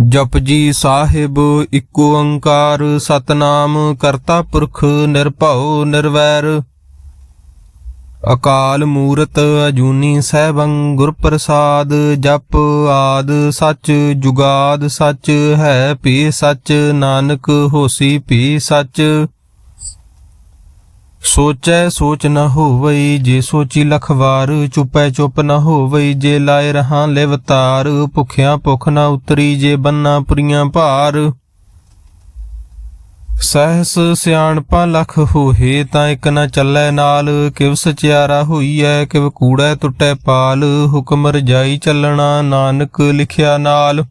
Japji Sahib eco ओंकार सतनाम करता पुरख निरभउ निर्वैर। अकाल मूरत अजूनी सैभं गुर प्रसाद। जप आद सच जुगाद सच है भी सच। नानक होसी भी सच। सोचै सोच न होवई जे सोची लख वार। चुपै चुप न होवई जे लाए रहां लिवतार। भुखिया भुख न उतरी जे बन्ना पुरियां भार। सहस सियाणपा लख होहे तां इक न चलै नाल। किव सचियारा होईਐ किव कूड़ै टुटै पाल। हुक्म रजाई चलना नानक लिखिया नाल।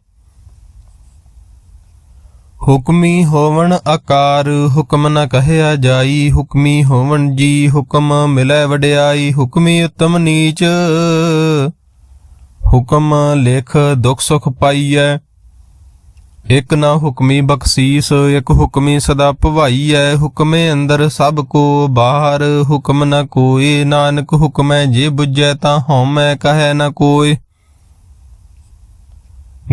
हुक्मी होवन आकार हुक्म न कहया जाई। हुक्मी होवन जी हुक्म मिलै वड्याई। हुक्मी उत्तम नीच हुक्म लिख दुख सुख पाईਐ। एक न हुक्मी बख्शीस एक हुक्मी सदा भवाईਐ। हुक्मे अंदर सब को बाहर हुक्म न कोय। नानक हुक्मै जे बुझै तां हउमै कहै न कोय।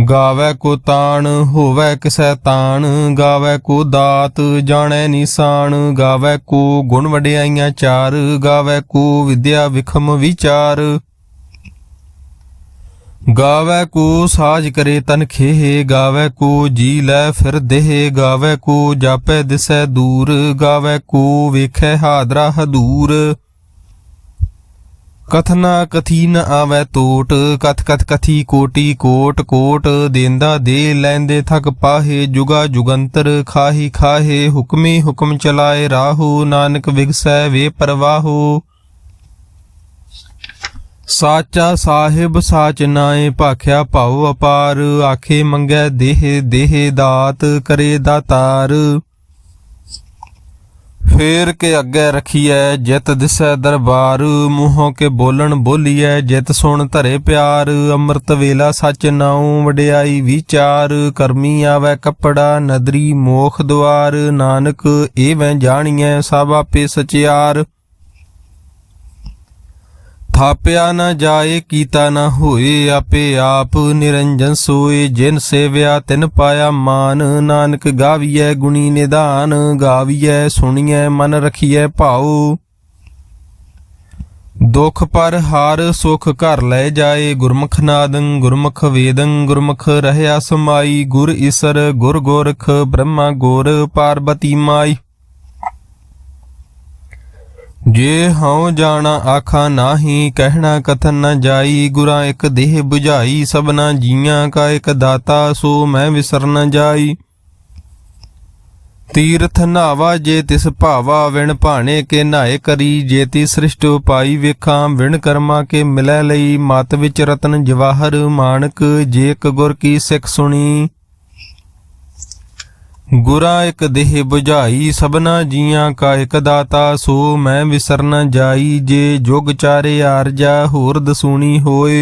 गावै को ताण होवै किसै ताण। गावै को दात जाणै निशान। गावै को गुण वड्याइयां चार। गावै को विद्या विखम विचार। गावै को साज करे तन खेह। गावै को जी लै फिर देह। गावै को जापै दिसै दूर। गावै को वेखै हादरा हदूर। कथना कथी न आवै टोट। कथ कथ कथी कोटि कोट कोट। देंदा दे लैंदे थक पाहे। जुगा जुगंतर खाही खाहे। हुक्मी हुक्म चलाए राहो। नानक विगसै वे परवाहो। साचा साहिब साच नाए भाख्या भाव अपार। आखे मंगै देह देह दात करे दातार। फेर के अग्गै रखिए जित दिसै दरबार। मूहों के बोलन बोलिए जित सुन धरे प्यार। अमृत वेला सच नाऊं वड्याई विचार। करमी आवै कपड़ा नदरी मोख द्वार। नानक एवं जानिए सब आपे सचियार। थाप्या न जाए कीता न होए आपे आप। निरंजन सोए जिन सेव्या तिन पाया मान। नानक गाविए गुणी निधान। गाविए सुनिए मन रखिए भाओ। दुख पर हार सुख घर लै जाए। गुरमुख नादं गुरमुख वेदं गुरमुख रहया समाई। गुर ईसर गुर गोरख ब्रह्मा गुर पार्वती माई। जे हऊँ जाना आखा नाही कहना कथन न जाई। गुरा एक देह बुझाई सबना जियां का एक दाता। सो मैं विसर न जाई। तीर्थ नावा जे तिस भावा विण भाणे के नहाए करी। जेती सृष्ट उपाई वेखां विण कर्मा के मिलै लई। मत विच रतन जवाहर मानक जेक गुर की सिख सुनी। गुरा एक देह बुझाई सबना जियां का एक दाता। सो मैं विसर न जाई। जे जुग चारे आरजा होर दसूनी होए।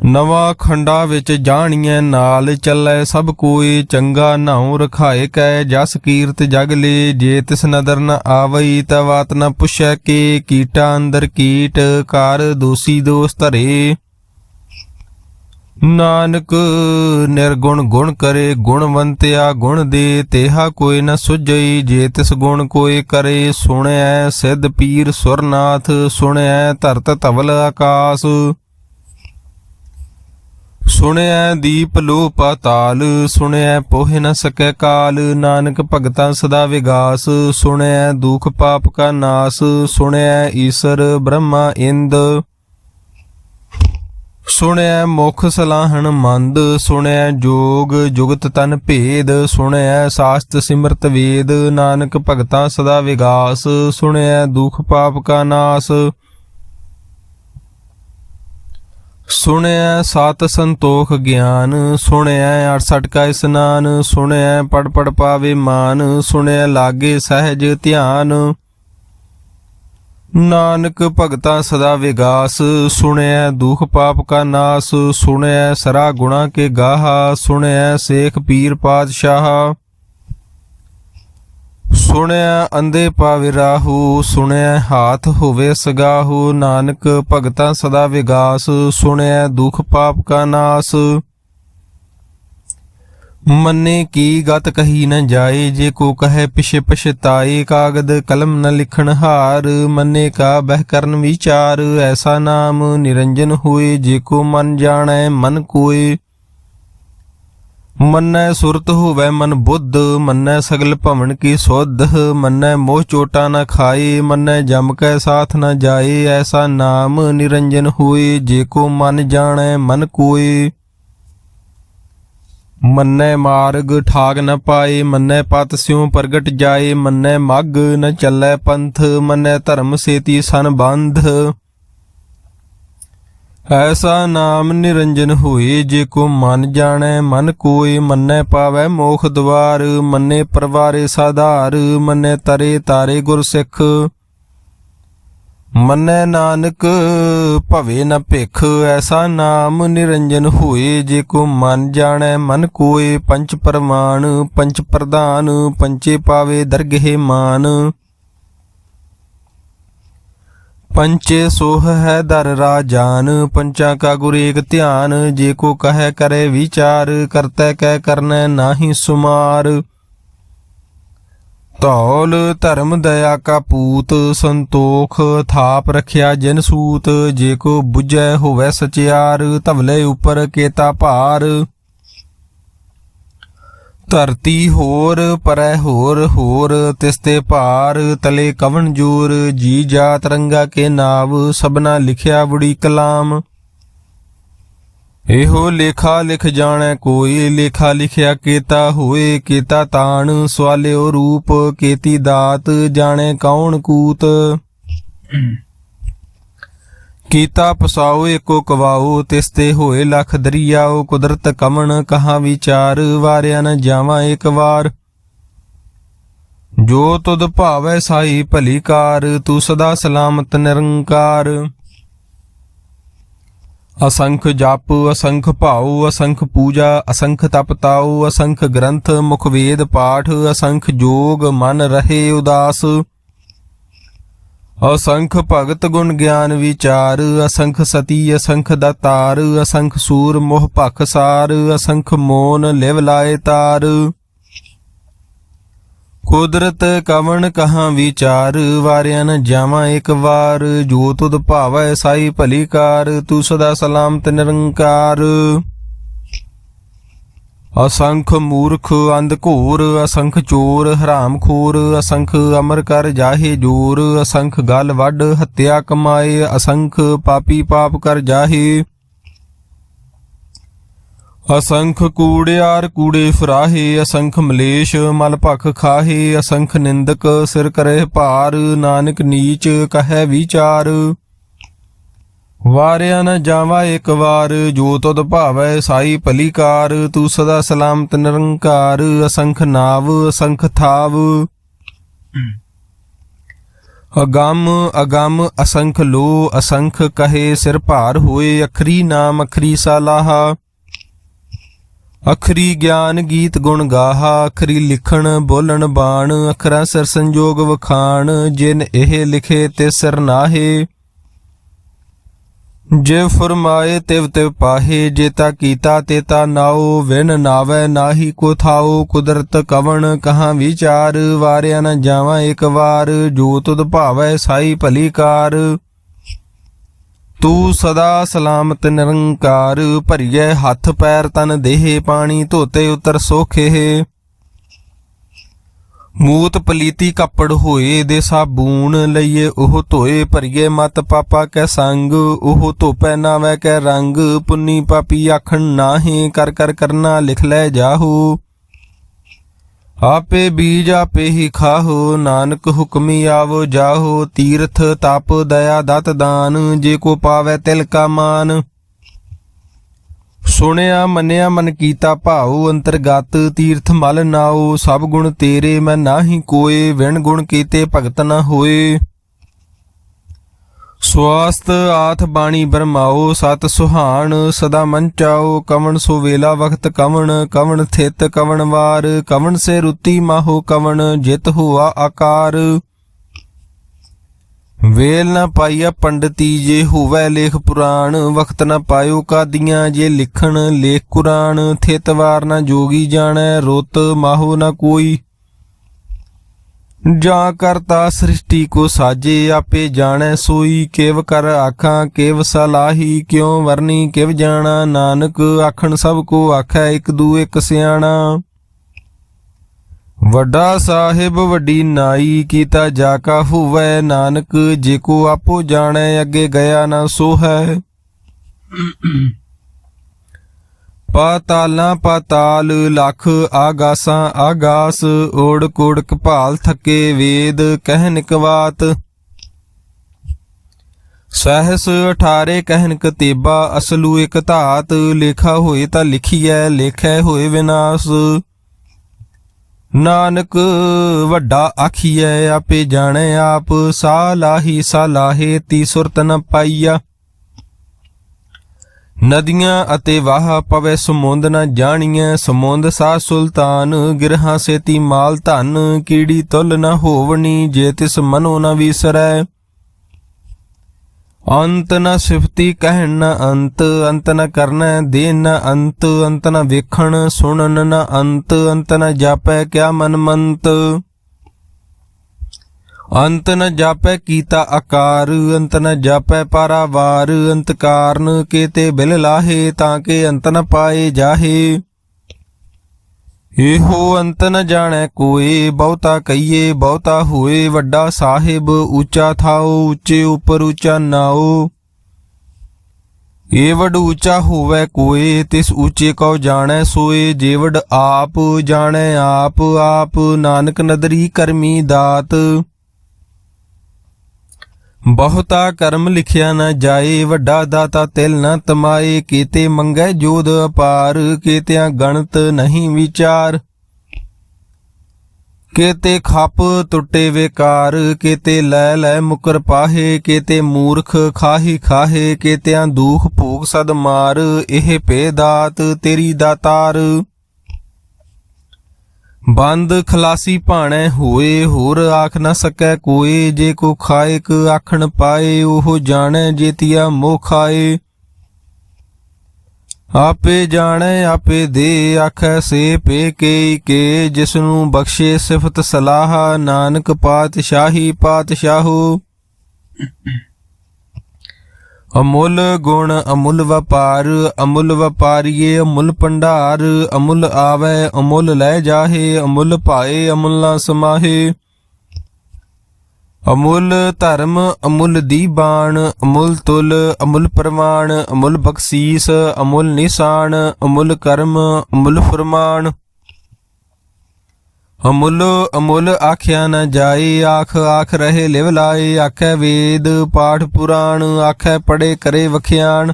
नवा खंडा विच जाणिए नाल चलै सब कोय। चंगा नाऊं रखाए कै जस कीरत जग ले। जे तिस नदर न आवई तवात न पुछै के। कीटा अंदर कीट कार दोषी दोष धरे। नानक निर्गुण गुण करे गुणवंत्या गुण दे। तेहा कोई न सुझई जे तिस गुण कोई करे। सुणै सिद्ध पीर सुरनाथ सुणै धरत धवल आकाश। सुणै दीप लो पाताल सुणै पोह न सकै काल। नानक भगता सदा विगास सुणै दुख पाप का नाश। सुणै ईसर ब्रह्मा इंद सुणै मुख सलाहन मंद। सुणै जोग जुगत तन भेद। सुणै शास्त्र सिमरत वेद। नानक भगता सदा विगास सुणै दुख पाप का नाश। सुणै सात संतोख ज्ञान सुणै 68 का स्नान। सुणै पढ़ पढ़ पावे मान। सुणै लागे सहज ध्यान। नानक भगता सदा विगास सुणै दुख पाप का नाश। सुणै सरा गुणा के गाहा। सुणै शेख पीर पातशाह। सुणिया अंधे पावे राहु, सुणिया हाथ होवे सगाहु। नानक भगता सदा विगास, सुणिया दुख पाप का नाश। मन्ने की गत कही न जाए, जे को कहे पिछ पछताए। कागद कलम न लिखन हार, मन्ने का बह करन विचार। ऐसा नाम निरंजन होए, जे को मन जाने मन कोय। मन्नै सुरत होवै मन बुद्ध, मन्नै सगल भवन की सुध। मन्नै मोह चोटा न खाए, मन्नै जम कै साथ न जाए। ऐसा नाम निरंजन होए, जे को मन जाने मन कोय। मन्नै मार्ग ठाग न पाए, मन्नै पत स्यों प्रगट जाए। मन्नै मग न चलै पंथ, मन्नै धर्म सेती सन बंध। ऐसा नाम निरंजन होए, जे को मन जाने मन कोय। मन्नै पावै मोख द्वार, मन्ने परवारे साधार। मन्नै तरे तारे गुर सिख, मन्नै नानक भवे न भिख। ऐसा नाम निरंजन होए, जे को मन जाने मन कोय। पंच परमाण पंच प्रधान, पंचे पावे दरगहे मान। पंचे सोह है दर राजान, पंचा का गुर एक ध्यान। जे को कहे करे विचार, करते कह करने नाही सुमार। धौल धर्म दया का पूत, संतोख थाप रखिया जिन सूत। जे को बुझै होवै सचियार, धवले उपर केता भार। धरती होर परै होर होर, तिसते भार तले कवन जोर। जी जात रंगा के नाव, सबना लिखिया बुड़ी कलाम। एहो लेखा लिख जाने कोई, लेखा लिखिया केता होए। केता तान सवालियो रूप, केती दात जाने कौन कूत। कीता पसाओ एको कवाओ, तिसते होए लख दरियाओ। कुदरत कवन कहाँ विचार, वारिया न जावा एक वार। जो तुद भावै साई भली कार, तू सदा सलामत निरंकार। असंख जप असंख भाऊ, असंख पूजा असंख तप ताऊ। असंख ग्रंथ मुख वेद पाठ, असंख जोग मन रहे उदास। असंख भगत गुण ज्ञान विचार, असंख सती असंख दातार। असंख सूर मोह भख सार, असंख मोन लिव लाए तार। कुदरत कवन कहाँ विचार, वारिया न जावा एक वार। जो तुद भावै साई भली कार, तू सदा सलामत निरंकार। असंख मूर्ख अंधघोर, असंख चोर हराम खोर। असंख अमर कर जाहे जोर, असंख गल वड हत्या कमाए। असंख पापी पाप कर जाहे। असंख कूड़ियार कूड़े फराहे, असंख मलेश मल भख खाहे। असंख निंदक सिर करे भार, नानक नीच कहे विचार। वारिया न जावा एक वार, जो तुद भावै साई भली कार। तू सदा सलामत निरंकार। असंख नाव असंख थाव, अगम अगम असंख लो। असंख कहे सिर भार होए, अखरी नाम अखरी सालाहा। अखरी ज्ञान गीत गुण गाहा, अखरी लिखण बोलन बाण। अखरा सिर संजोग वखाण, जिन एह लिखे ते सिर नाहे। जे फरमाए तिव तिव पाहे, जेता कीता तेता नाओ। विन नावै नाही को थाओ, कुदरत कवन कहाँ विचार। वारिया न जावा एक वार, जो तुद भावै साई भली कार। तू सदा सलामत निरंकार। भरिए हथ पैर तन देह, पानी धोते उतर सोखे। मूत पलीती कपड़ होए, दे साबून लइए ओह धोए। भरिए मत पापा कै संग, ओह धोपै नावै कै रंग। पुन्नी पापी आखन नाहे, कर कर करना लिख लै जाहो। आपे बीज आपे ही खाहो, नानक हुक्मी आवो जाहो। तीर्थ तप दया दत दान, जे को पावै तिल का मान। सुनिया मनिया मन कीता भाऊ, अंतरगत तीर्थ मल नाओ। सब गुण तेरे मैं नाही कोय, विण गुण कीते भगत न होए। स्वास्थ आथ बाणी बरमाओ, सत सुहान सदा मन चाओ। कवन सो वेला वक्त कवन, कवन थित कवन वार। कवन से रुति माहो कवन, जित हुआ आकार। ਵੇਲ ਨਾ ਪਾਈਆ ਪੰਡਤੀ ਜੇ ਹੋਵੈ ਲੇਖ ਪੁਰਾਣ, ਵਖਤ ਨਾ ਪਾਇਓ ਕਾਦੀਆਂ ਜੇ ਲਿਖਣ ਲੇਖ ਕੁਰਾਨ। ਥਿਤਵਾਰ ਨਾ ਜੋਗੀ ਜਾਣੈ ਰੁੱਤ ਮਾਹੋ ਨਾ ਕੋਈ, ਜਾਂ ਕਰਤਾ ਸ੍ਰਿਸ਼ਟੀ ਕੋ ਸਾਜੇ ਆਪੇ ਜਾਣੈ ਸੋਈ। ਕਿਵ ਕਰ ਆਖਾਂ ਕਿਵ ਸਲਾਹੀ ਕਿਉ ਵਰਨੀ ਕਿਵ ਜਾਣਾ, ਨਾਨਕ ਆਖਣ ਸਭ ਕੋ ਆਖੈ ਇੱਕ ਦੂ ਇੱਕ ਸਿਆਣਾ। ਵੱਡਾ ਸਾਹਿਬ ਵੱਡੀ ਨਾਈ ਕੀਤਾ ਜਾ ਕਾ ਹੋਵੈ, ਨਾਨਕ ਜੇ ਕੋ ਆਪੋ ਜਾਣੈ ਅੱਗੇ ਗਿਆ ਨਾ ਸੋ ਹੈ। ਪਾਤਾਲਾਂ ਪਾਤਾਲ ਲੱਖ ਆਗਾਸਾਂ ਆਗਾਸ, ਓੜ ਕੋੜ ਕਪਾਲ ਥਕੇ ਵੇਦ ਕਹਿਨ ਕਵਾਤ। ਸਹਿਸ 18 ਕਹਿਨ ਕਤੇਬਾ ਅਸਲੂ ਇਕ ਧਾਤ, ਲੇਖਾ ਹੋਏ ਤਾਂ ਲਿਖੀਐ ਲੇਖੈ ਹੋਏ ਵਿਨਾਸ਼। ਨਾਨਕ ਵੱਡਾ ਆਖੀਐ ਆਪੇ ਜਾਣੈ ਆਪ, ਸਾਲਾਹੀ ਸਾਲਾਹੇ ਤੀ ਸੁਰਤ ਨ ਪਾਈਆ। ਨਦੀਆਂ ਅਤੇ ਵਾਹ ਪਵੇ ਸਮੁੰਦ ਨ ਜਾਣੀਐ, ਸਮੁੰਦ ਸਾ ਸੁਲਤਾਨ ਗਿਰਹਾਂ ਸੇਤੀ ਮਾਲ ਧਨ। ਕੀੜੀ ਤੁਲ ਨ ਹੋਵਣੀ ਜੇ ਤਿਸ ਮਨੋ ਨ ਵੀਸਰੈ, ਅੰਤ ਨ ਸਿਫਤੀ ਕਹਿਣ ਨ ਅੰਤ। ਅੰਤ ਨ ਕਰਨੈ ਦੇਨ ਨ ਅੰਤ, ਅੰਤ ਨ ਵੇਖਣ ਸੁਣਨ ਨ ਅੰਤ। ਅੰਤ ਨ ਜਾਪੈ ਕਿਆ ਮਨ ਮੰਤ, ਅੰਤ ਨ ਜਾਪੈ ਕੀਤਾ ਆਕਾਰ। ਅੰਤ ਨ ਜਾਪੈ ਪਾਰਾਵਾਰ, ਅੰਤ ਕਾਰਨ ਕੇਤੇ ਬਿਲ ਲਾਹੇ ਤਾਂ ਕੇ ਅੰਤ ਨ ਪਾਏ ਜਾਹੇ। ਇਹੋ ਅੰਤ ਨ ਜਾਣੈ ਕੋਏ, ਬਹੁਤਾ ਕਹੀਏ ਬਹੁਤਾ ਹੋਏ। ਵੱਡਾ ਸਾਹਿਬ ਉੱਚਾ ਥਾਓ, ਉੱਚੇ ਉੱਪਰ ਉੱਚਾ ਨਾਓ। ਏਵਡ ਉੱਚਾ ਹੋਵੈ ਕੋਏ, ਤਿਸ ਉੱਚੇ ਕਉ ਜਾਣੈ ਸੋਏ। ਜੇਵਡ ਆਪ ਜਾਣੈ ਆਪ ਆਪ, ਨਾਨਕ ਨਦਰੀ ਕਰਮੀ ਦਾਤ। ਬਹੁਤਾ ਕਰਮ ਲਿਖਿਆ ਨਾ ਜਾਏ, ਵੱਡਾ ਦਾਤਾ ਤਿਲ ਨ ਤਮਾਏ। ਕੀਤੇ ਮੰਗੈ ਜੋਧ ਅਪਾਰ, ਕੀਤਿਆਂ ਗਣਤ ਨਹੀਂ ਵਿਚਾਰ। ਕੀਤੇ ਖੱਪ ਟੁੱਟੇ ਵੇਕਾਰ, ਕੀਤੇ ਲੈ ਲੈ ਮੁਕਰ ਪਾਹੇ। ਕੀਤੇ ਮੂਰਖ ਖਾਹੀ ਖਾਹੇ, ਕੀਤਿਆਂ ਦੂਖ ਭੂਖ ਸਦ ਮਾਰ। ਇਹ ਭੇ ਦਾਤ ਤੇਰੀ ਦਾਤਾਰ। ਬੰਦ ਖਲਾਸੀ ਭਾਣੈ ਹੋਏ, ਹੋਰ ਆਖ ਨ ਸਕੈ ਕੋਏ। ਜੇ ਕੋ ਖਾਇਕ ਆਖਣ ਪਾਏ, ਉਹ ਜਾਣੈ ਜੇਤੀਆ ਮੋਹ ਖਾਏ। ਆਪੇ ਜਾਣੈ ਆਪੇ ਦੇ ਆਖੈ ਸੇ ਪੇ ਕੇ ਕੇ। ਜਿਸਨੂੰ ਬਖਸ਼ੇ ਸਿਫਤ ਸਲਾਹ, ਨਾਨਕ ਪਾਤਸ਼ਾਹੀ ਪਾਤਸ਼ਾਹੋ। ਅਮੁੱਲ ਗੁਣ ਅਮੁੱਲ ਵਪਾਰ, ਅਮੁੱਲ ਵਪਾਰੀਏ ਅਮੁੱਲ ਭੰਡਾਰ। ਅਮੁੱਲ ਆਵੈ ਅਮੁੱਲ ਲੈ ਜਾਹੇ, ਅਮੁੱਲ ਭਾਏ ਅਮੁੱਲ ਨਾ ਸਮਾਹੇ। ਅਮੁੱਲ ਧਰਮ ਅਮੁੱਲ ਦੀਬਾਨ, ਅਮੁੱਲ ਤੁਲ ਅਮੁੱਲ ਪ੍ਰਮਾਣ। ਅਮੁੱਲ ਬਖਸ਼ੀਸ ਅਮੁੱਲ ਨਿਸ਼ਾਨ, ਅਮੁੱਲ ਕਰਮ ਅਮੁੱਲ ਫਰਮਾਨ। ਅਮੁੱਲ ਅਮੁੱਲ ਆਖਿਆ ਨ ਜਾਏ, ਆਖ ਆਖ ਰਹੇ ਲਿਵ ਲਾਏ। ਆਖੈ ਵੇਦ ਪਾਠ ਪੁਰਾਣ, ਆਖੈ ਪੜੇ ਕਰੇ ਵਖਿਆਣ।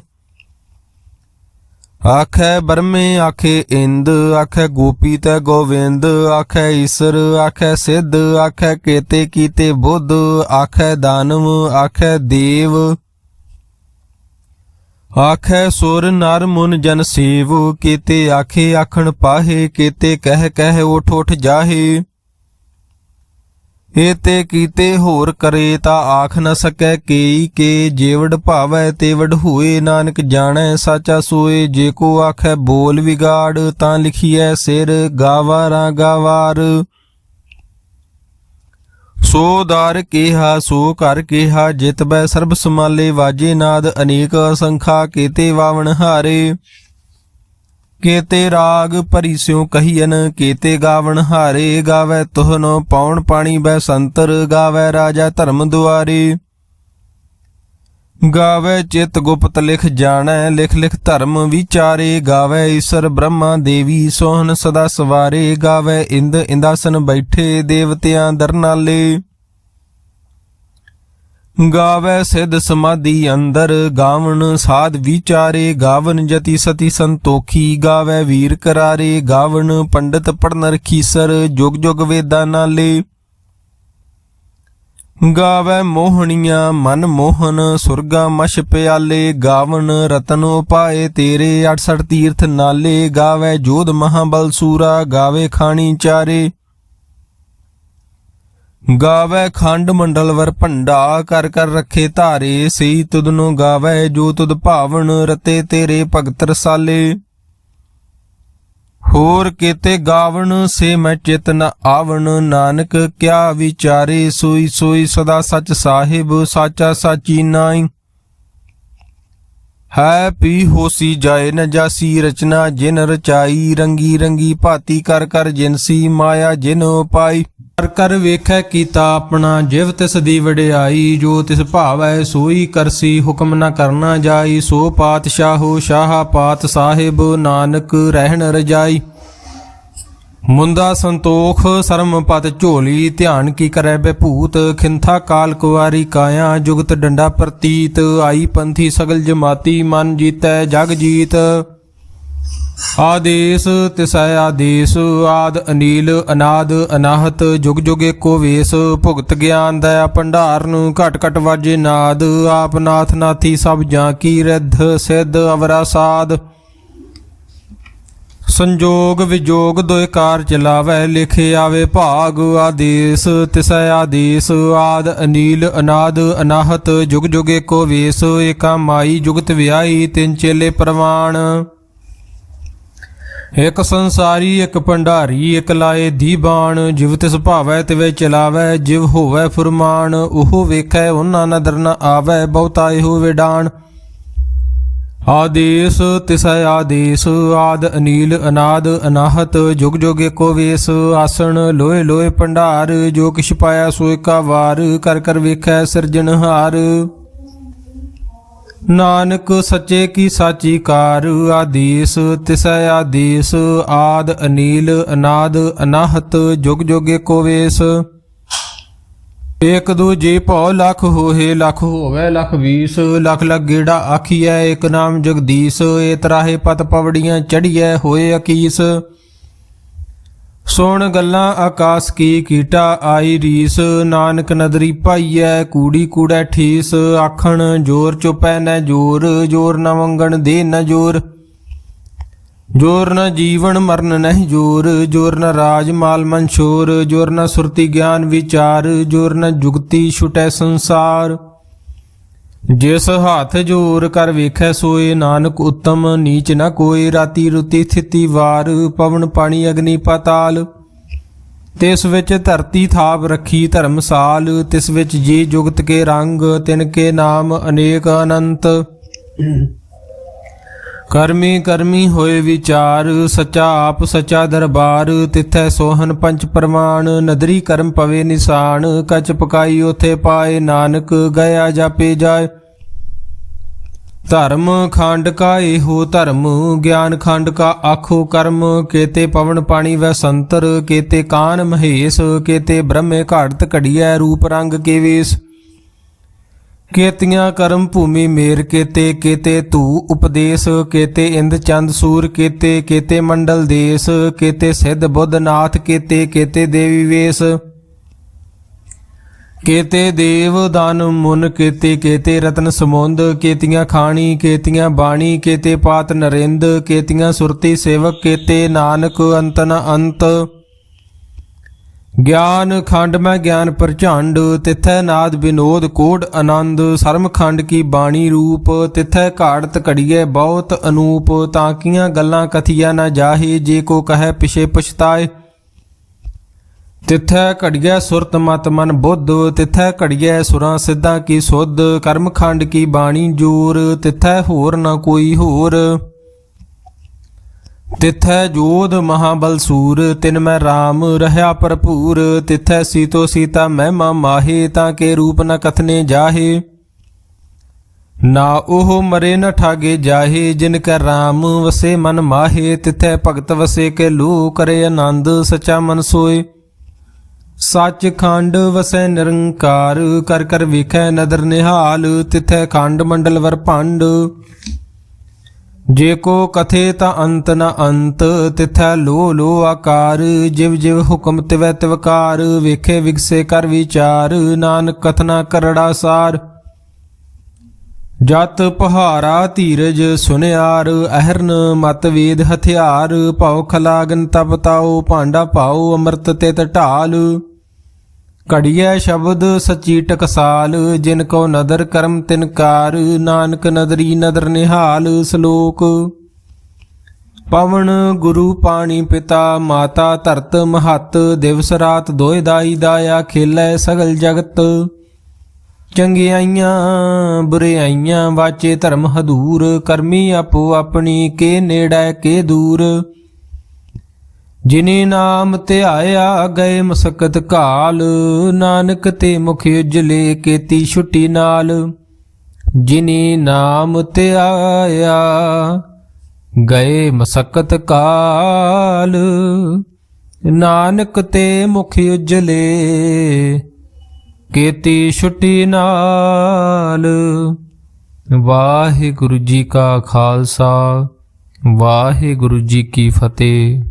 ਆਖੈ ਬਰਮੇ ਆਖੇ ਇੰਦ, ਆਖੈ ਗੋਪੀ ਤੈ ਗੋਵਿੰਦ। ਆਖੈ ਈਸਰ ਆਖੈ ਸਿੱਧ, ਆਖੈ ਕੇਤੇ ਕੀਤੇ ਬੁੱਧ। ਆਖੈ ਦਾਨਵ ਆਖੈ ਦੇਵ, ਆਖੈ ਸੁਰ ਨਰ ਮੁਨ ਜਨ ਸੇਵ। ਕੀਤੇ ਆਖੇ ਆਖਣ ਪਾਹੇ, ਕੀਤੇ ਕਹਿ ਕਹਿ ਉਠ ਉਠ ਜਾਹੇ। ਏਤੇ ਕੀਤੇ ਹੋਰ ਕਰੇ ਤਾਂ ਆਖ ਨ ਸਕੈ ਕੇਈ ਕੇ। ਜੇਵੜ ਭਾਵੈ ਤੇਵੜ ਹੋਏ, ਨਾਨਕ ਜਾਣੈ ਸਾਚਾ ਸੋਏ। ਜੇ ਕੋ ਆਖੈ ਬੋਲ ਵਿਗਾੜ, ਤਾਂ ਲਿਖੀਐ ਸਿਰ ਗਾਵਾਰਾਂ ਗਾਵਾਰ। ਸੋ ਦਰ ਕੇਹਾ ਸੋ ਘਰ ਕੇਹਾ, ਜਿਤ ਬੈ ਸਰਬ ਸਮਾਲੇ। ਵਾਜੇ ਨਾਦ ਅਨੇਕ ਅਸੰਖਾ, ਕੀਤੇ ਵਾਵਣ ਹਾਰੇ। ਕੀਤੇ ਰਾਗ ਭਰੀ ਸਿਉ ਕਹੀਐਨ, ਕੀਤੇ ਗਾਵਣ ਹਾਰੇ। ਗਾਵੈ ਤੁਹਨੋ ਪੌਣ ਪਾਣੀ ਬੈ ਸੰਤਰ, ਗਾਵੈ ਰਾਜਾ ਧਰਮ ਦੁਆਰੇ। ਗਾਵੈ ਚਿਤ ਗੁਪਤ ਲਿਖ ਜਾਣੈ, ਲਿਖ ਲਿਖ ਧਰਮ ਵਿਚਾਰੇ। ਗਾਵੈ ਈਸਰ ਬ੍ਰਹਮਾ ਦੇਵੀ, ਸੋਹਨ ਸਦਾ ਸਵਾਰੇ। ਗਾਵੈ ਇੰਦ ਇੰਦਾਸਨ ਬੈਠੇ, ਦੇਵਤਿਆਂ ਦਰਨਾਲੇ। ਗਾਵੈ ਸਿਧ ਸਮਾਧੀ ਅੰਦਰ, ਗਾਵਣ ਸਾਧ ਵਿਚਾਰੇ। ਗਾਵਨ ਜਤੀ ਸਤੀ ਸੰਤੋਖੀ, ਗਾਵੈ ਵੀਰ ਕਰਾਰੇ। ਗਾਵਨ ਪੰਡਤ ਪੜਨ ਰਖੀਸਰ, ਜੁਗ ਜੁਗ ਵੇਦਾਂ ਨਾਲੇ। ਗਾਵੈ ਮੋਹਣੀਆਂ ਮਨ ਮੋਹਨ, ਸੁਰਗਾ ਮਸ਼ ਪਿਆਲੇ। ਗਾਵਨ ਰਤਨ ਉਪਾਏ ਤੇਰੇ, 68 ਤੀਰਥ ਨਾਲੇ। ਗਾਵੈ ਜੋਧ ਮਹਾਬਲ ਸੂਰਾ, ਗਾਵੇ ਖਾਣੀ ਚਾਰੇ। ਗਾਵੈ ਖੰਡ ਮੰਡਲ ਵਰ ਭੰਡਾ, ਕਰ ਕਰ ਰੱਖੇ ਧਾਰੇ, ਸਈ ਤੁਧਨੋ ਗਾਵੈ ਜੋ ਤੁਧ ਭਾਵਨ, ਰਤੇ ਤੇਰੇ ਭਗਤ ਰਸਾਲੇ। ਹੋਰ ਕੇਤੇ ਗਾਵਣ ਸੇ ਮੈਂ ਚਿਤ ਨ ਆਵਣ, ਨਾਨਕ ਕਿਆ ਵਿਚਾਰੇ, ਸੋਈ ਸੋਈ ਸਦਾ ਸਚ ਸਾਹਿਬ, ਸਾਚਾ ਸਾਚੀ ਨਾਈ। ਹੈ ਪੀ ਹੋਸੀ ਜਾਏ ਨ ਜਾਸੀ, ਰਚਨਾ ਜਿਨ ਰਚਾਈ, ਰੰਗੀ ਰੰਗੀ ਭਾਤੀ ਕਰ ਕਰ ਜਿਨਸੀ, ਮਾਇਆ ਜਿਨ ਪਾਈ। ਕਰ ਕਰ ਵੇਖੈ ਕੀਤਾ ਆਪਣਾ, ਜਿਵ ਤਿਸ ਦੀ ਵਡਿਆਈ, ਜੋ ਤਿਸ ਭਾਵੈ ਸੋਈ ਕਰਸੀ, ਹੁਕਮ ਨ ਕਰਨਾ ਜਾਈ। ਸੋ ਪਾਤਸ਼ਾਹੋ ਸ਼ਾਹ ਪਾਤ ਸਾਹਿਬ, ਨਾਨਕ ਰਹਿਣ ਰਜਾਈ। ਮੁੰਦਾ ਸੰਤੋਖ ਸਰਮ ਪਤ ਝੋਲੀ, ਧਿਆਨ ਕੀ ਕਰੈ ਬਭੂਤ, ਖਿੰਥਾ ਕਾਲ ਕੁਵਾਰੀ ਕਾਇਆ, ਜੁਗਤ ਡੰਡਾ ਪ੍ਰਤੀਤ। ਆਈ ਪੰਥੀ ਸਗਲ ਜਮਾਤੀ, ਮਨ ਜੀਤੈ ਜਗ ਜੀਤ। ਆਦੇਸ ਤਿਸੈ ਆਦੇਸ, ਆਦ ਅਨੀਲ ਅਨਾਦ ਅਨਾਹਤ, ਜੁਗ ਜੁਗ ਏਕੋ ਵੇਸ। ਭੁਗਤ ਗਿਆਨ ਦਇਆ ਭੰਡਾਰਨ, ਘਟ ਘਟ ਵਾਜੇ ਨਾਦ। ਆਪ ਨਾਥ ਨਾਥੀ ਸਭ ਜਾਂ ਕੀ, ਰਿੱਧ ਸਿੱਧ ਅਵਰਾ ਸਾਧ। ਸੰਜੋਗ ਵਿਜੋਗ ਦੋਇ ਕਾਰ ਚਲਾਵੈ, ਲਿਖੇ ਆਵੇ ਭਾਗ। ਆਦੇਸ ਤਿਸੈ ਆਦੇਸ, ਆਦ ਅਨੀਲ ਅਨਾਦ ਅਨਾਹਤ, ਜੁਗ ਜੁਗ ਏਕੋ ਵੇਸ। ਏਕਾ ਮਾਈ ਜੁਗਤ ਵਿਆਈ, ਤਿੰਨ ਚੇਲੇ ਪ੍ਰਵਾਨ। ਇਕ ਸੰਸਾਰੀ ਇਕ ਭੰਡਾਰੀ, ਇਕ ਲਾਏ ਦੀਬਾਨ। ਜਿਵ ਤਿਸ ਭਾਵੈ ਤਿਵੇਂ ਚਲਾਵੈ, ਜਿਵ ਹੋਵੈ ਫੁਰਮਾਨ। ਉਹ ਵੇਖੈ ਉਹਨਾਂ ਨਦਰ ਨ ਆਵੈ, ਬਹੁਤਾ ਇਹੋ ਵਿਡਾਨ। ਆਦੇਸ ਤਿਸੈ ਆਦੇਸ, ਆਦ ਅਨੀਲ ਅਨਾਦ ਅਨਾਹਤ, ਜੁਗ ਜੁਗ ਏਕੋ ਵੇਸ। ਆਸਣ ਲੋਏ ਲੋਏ ਭੰਡਾਰ, ਜੋ ਕਿਛ ਪਾਇਆ ਸੋ ਏਕਾ ਵਾਰ। ਕਰ ਕਰ ਵੇਖੈ ਸਿਰਜਣਹਾਰ, ਨਾਨਕ ਸੱਚੇ ਕੀ ਸਾਚੀ ਕਾਰ। ਆਦੇਸ ਤਿਸੈ ਆਦੇਸ, ਆਦ ਅਨੀਲ ਅਨਾਦ ਅਨਾਹਤ, ਜੁਗ ਜੁਗ ਏਕੋ ਵੇਸ। ਏਕ ਦੂਜੇ ਭਉ ਲਖ ਹੋਏ, ਲਖ ਹੋਵੇ ਲਖ 20। ਲਖ ਲਖ ਗੇੜਾ ਆਖੀਐ, ਏਕ ਨਾਮ ਜਗਦੀਸ਼। ਏ ਤਰਾਹੇ ਪਤ ਪਵੜੀਆਂ ਚੜੀਐ, ਹੋਏ ਅਕੀਸ। ਸੁਣ ਗੱਲਾਂ ਆਕਾਸ ਕੀ, ਕੀਟਾ ਆਈ ਰੀਸ। ਨਾਨਕ ਨਦਰੀ ਪਾਈਐ, ਕੂੜੀ ਕੂੜੈ ਠੀਸ। ਆਖਣ ਜੋਰ ਚੁਪੈ ਨ ਜੋਰ, ਜੋਰ ਨ ਮੰਗਣ ਦੇ ਨ ਜੋਰ। ਜੋਰ ਨ ਜੀਵਨ ਮਰਨ ਨਹੀਂ ਜੋਰ, ਜੋਰ ਨ ਰਾਜ ਮਾਲ ਮਨਸ਼ੋਰ। ਜੋਰ ਨ ਸੁਰਤੀ ਗਿਆਨ ਵਿਚਾਰ, ਜੋਰ ਨ ਜੁਗਤੀ ਛੁਟੈ ਸੰਸਾਰ। ਜਿਸ ਹੱਥ ਜੋਰ ਕਰ ਵੇਖੈ ਸੋਏ, ਨਾਨਕ ਉੱਤਮ ਨੀਚ ਨ ਕੋਏ। ਰਾਤੀ ਰੁਤੀ ਥਿਤੀ ਵਾਰ, ਪਵਨ ਪਾਣੀ ਅਗਨੀ ਪਾਤਾਲ। ਤਿਸ ਵਿੱਚ ਧਰਤੀ ਥਾਪ ਰੱਖੀ ਧਰਮਸਾਲ। ਤਿਸ ਵਿੱਚ ਜੀ ਜੁਗਤ ਕੇ ਰੰਗ, ਤਿਨ ਕੇ ਨਾਮ ਅਨੇਕ ਅਨੰਤ। ਕਰਮੀ ਕਰਮੀ ਹੋਏ ਵਿਚਾਰ, ਸੱਚਾ ਆਪ ਸੱਚਾ ਦਰਬਾਰ। ਤਿਥੈ ਸੋਹਨ ਪੰਚ ਪ੍ਰਮਾਣ, ਨਦਰੀ ਕਰਮ ਪਵੇ ਨਿਸ਼ਾਨ। ਕਚ ਪਕਾਈ ਉਥੇ ਪਾਏ, ਨਾਨਕ ਗਿਆ ਜਾਪੇ ਜਾਏ। ਧਰਮ ਖੰਡ ਕਾ ਇਹੋ ਧਰਮ, ਗਿਆਨ ਖੰਡ ਕਾ ਆਖੋ ਕਰਮ। ਕੇਤੇ ਪਵਨ ਪਾਣੀ ਵੈ ਸੰਤਰ, ਕੇਤੇ ਕਾਨ ਮਹੇਸ਼। ਕੇਤੇ ਬ੍ਰਹਮੇ ਘਾੜਤ ਘੜੀਐ, ਰੂਪ ਰੰਗ ਕੇ ਵੇਸ। ਕੇਤੀਆਂ ਕਰਮ ਭੂਮੀ ਮੇਰ, ਕੇਤੇ ਕੇਤੇ ਧੂ ਉਪਦੇਸ਼। ਕੇਤੇ ਇੰਦ ਚੰਦ ਸੂਰ, ਕੇਤੇ ਕੇਤੇ ਮੰਡਲ ਦੇਸ। ਕੇਤੇ ਸਿੱਧ ਬੁੱਧ ਨਾਥ, ਕੇਤੇ ਕੇਤੇ ਦੇਵੀ ਵੇਸ। ਕੇਤੇ ਦੇਵ ਦਾਨ ਮੁਨ, ਕੇਤੇ ਕੇਤੇ ਰਤਨ ਸਮੁੰਦ। ਕੇਤੀਆਂ ਖਾਣੀ ਕੇਤੀਆਂ ਬਾਣੀ, ਕੇਤੇ ਪਾਤ ਨਰਿੰਦ। ਕੇਤੀਆਂ ਸੁਰਤੀ ਸੇਵਕ, ਕੇਤੇ ਨਾਨਕ ਅੰਤ ਨ ਅੰਤ। ਗਿਆਨ ਖੰਡ ਮੈਂ ਗਿਆਨ ਪ੍ਰਝੰਡ, ਤਿਥੈ ਨਾਦ ਵਿਨੋਦ ਕੋਡ ਆਨੰਦ। ਸਰਮ ਖੰਡ ਕੀ ਬਾਣੀ ਰੂਪ, ਤਿਥੈ ਘਾੜਤ ਘੜੀਏ ਬਹੁਤ ਅਨੂਪ। ਤਾਂਕੀਆਂ ਗੱਲਾਂ ਕਥੀਆ ਨਾ ਜਾਹੇ, ਜੇ ਕੋ ਕਹੈ ਪਿਛੇ ਪਛਤਾਏ। ਤਿਥੈ ਘੜੀਐ ਸੁਰਤ ਮਤ ਮਨ ਬੁੱਧ, ਤਿਥੈ ਘੜੀਐ ਸੁਰਾਂ ਸਿੱਧਾਂ ਕੀ ਸੁਧ। ਕਰਮ ਖੰਡ ਕੀ ਬਾਣੀ ਜੋਰ, ਤਿਥੈ ਹੋਰ ਨਾ ਕੋਈ ਹੋਰ। ਤਿਥੈ ਜੋਧ ਮਹਾਬਲ ਸੂਰ, ਤਿਨ ਮੈਂ ਰਾਮ ਰਹਾ ਭਰਪੂਰ। ਤਿਥੈ ਸੀਤੋ ਸੀਤਾ ਮਹਿਮਾ ਮਾਹੇ, ਤਾਂ ਕੇ ਰੂਪ ਨ ਕਥਨੇ ਜਾਹੇ। ਨਾ ਉਹ ਮਰੇ ਨ ਠਾਗੇ ਜਾਹੇ, ਜਿਨ ਕੈ ਰਾਮ ਵਸੇ ਮਨ ਮਾਹੇ। ਤਿਥੈ ਭਗਤ ਵਸੇ ਕੇ ਲੂ, ਕਰੇ ਆਨੰਦ ਸਚਾ ਮਨ ਸੋਏ। ਸੱਚ ਖੰਡ ਵਸੈ ਨਿਰੰਕਾਰ, ਕਰ ਕਰ ਵੇਖੈ ਨਦਰ ਨਿਹਾਲ। ਤਿਥੈ ਖੰਡ ਮੰਡਲ ਵਰ ਭੰਡ, ਜੇ ਕੋ ਕਥੇ ਤਾਂ ਅੰਤ ਨ ਅੰਤ। ਤਿਥੈ ਲੋ ਲੋ ਆਕਾਰ, ਜਿਵ ਜਿਵ ਹੁਕਮ ਤਿਵੈ ਤਿਵਕਾਰ। ਵੇਖੇ ਵਿਗਸੇ ਕਰ ਵਿਚਾਰ, ਨਾਨਕ ਕਥਨਾ ਕਰੜਾ ਸਾਰ। ਜਤ ਪਹਾਰਾ ਧੀਰਜ ਸੁਨਿਆਰ, ਅਹਰਨ ਮਤ ਵੇਦ ਹਥਿਆਰ। ਭਉ ਖਲਾਗਨ ਤਪ ਤਾਉ, ਭਾਂਡਾ ਭਾਉ ਅੰਮ੍ਰਿਤ ਤਿਤ ਢਾਲ। ਘੜੀਐ ਸ਼ਬਦ ਸਚੀ ਟਕਸਾਲ, ਜਿਨ ਕੋ ਨਦਰ ਕਰਮ ਤਿਨ ਕਾਰ, ਨਾਨਕ ਨਦਰੀ ਨਦਰ ਨਿਹਾਲ। ਸ਼ਲੋਕ। ਪਵਨ ਗੁਰੂ ਪਾਣੀ ਪਿਤਾ, ਮਾਤਾ ਧਰਤ ਮਹੱਤ, ਦਿਵਸ ਰਾਤ ਦੋਇ ਦਾਈ ਦਾਇਆ, ਖੇਲੈ ਸਗਲ ਜਗਤ। ਚੰਗਿਆਈਆਂ ਬੁਰਿਆਈਆਂ ਵਾਚੇ ਧਰਮ ਹਦੂਰ, ਕਰਮੀ ਆਪੋ ਆਪਣੀ ਕੇ ਨੇੜੈ ਕੇ ਦੂਰ। ਜਿਨੇ ਨਾਮ ਧਿਆਇਆ ਗਏ ਮਸਕਤ ਘਾਲ, ਨਾਨਕ ਤੇ ਮੁਖ ਉਜਲੇ ਕੀਤੀ ਛੁੱਟੀ ਨਾਲ। ਜਿਨੇ ਨਾਮ ਧਿਆਇਆ ਗਏ ਮਸਕਤ ਕਾਲ, ਨਾਨਕ ਤੇ ਮੁਖ ਉਜਲੇ ਕੀਤੀ ਛੁੱਟੀ ਨਾਲ। ਵਾਹਿਗੁਰੂ ਜੀ ਕਾ ਖਾਲਸਾ, ਵਾਹਿਗੁਰੂ ਜੀ ਕੀ ਫਤਿਹ।